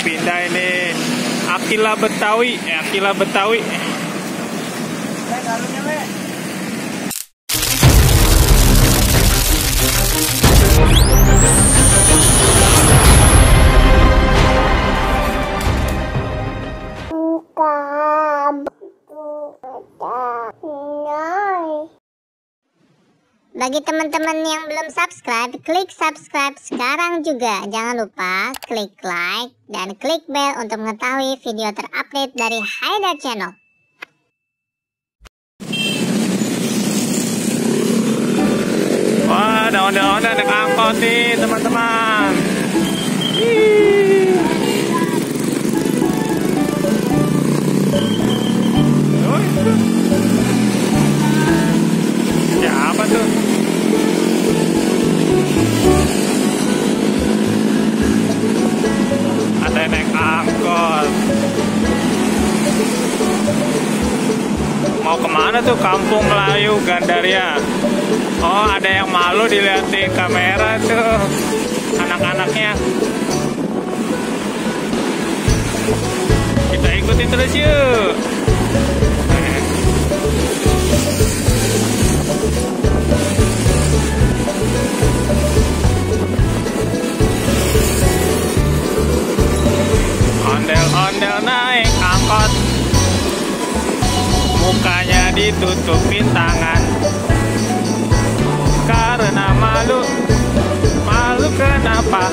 pindah ini. Akila Betawi, Akila Betawi. Bagi teman-teman yang belum subscribe, klik subscribe sekarang juga. Jangan lupa klik like dan klik bell untuk mengetahui video terupdate dari Haidar Channel. Wah, ada ondel-ondel naik angkot nih teman-teman. Siapa tuh? Ada yang naik angkot. Mau kemana tuh? Kampung Melayu Gandaria. Oh, ada yang malu dilihatin kamera tuh anak-anaknya. Kita ikutin terus yuk. Ondel-ondel naik angkot, mukanya ditutupin tangan karena malu. Malu kenapa?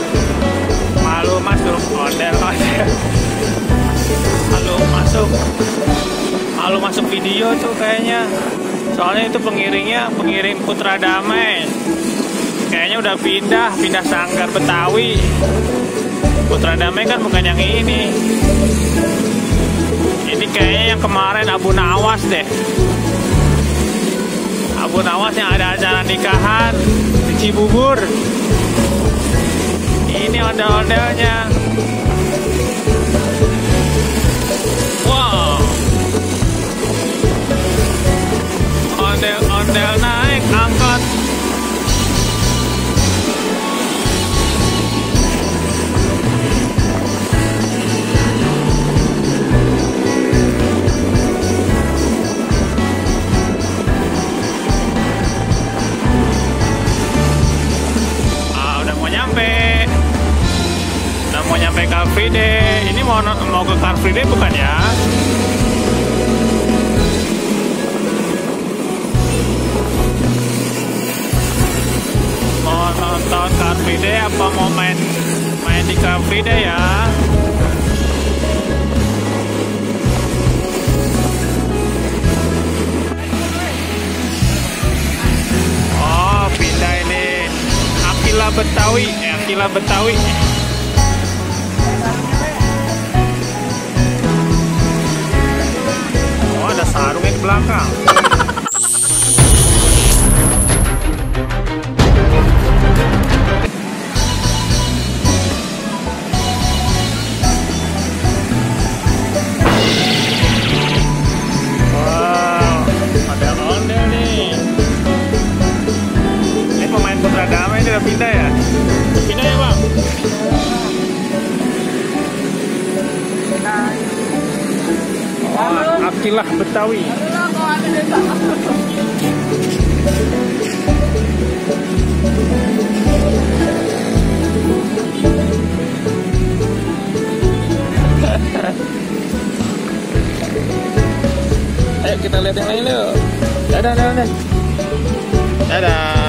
Malu masuk ondel-ondel. Malu masuk video tuh kayaknya. Soalnya itu pengiring Putra Damai. Kayaknya udah pindah Sanggar Betawi. Putra Damai kan bukan yang ini. Ini kayaknya yang kemarin Abu Nawas deh. Abu Nawas yang ada acara nikahan di Cibubur. Ini ondel-ondelnya. Wow. Ondel-ondel naik angkot. Mau nyampe Car Free Day. Ini mau ke Car Free Day bukan ya? Mau nonton Car Free Day apa mau main di Car Free Day ya? Oh, pindah ini. Akila Betawi, Akila Betawi. Ada sarungnya di belakang. Wow, ada ondel nih. Ini pemain Putra Damai ini udah pindah ya? Pindah ya bang? Oh, Akilah Betawi. Ayo kita lihat yang lain yuk. Dadah. Dadah.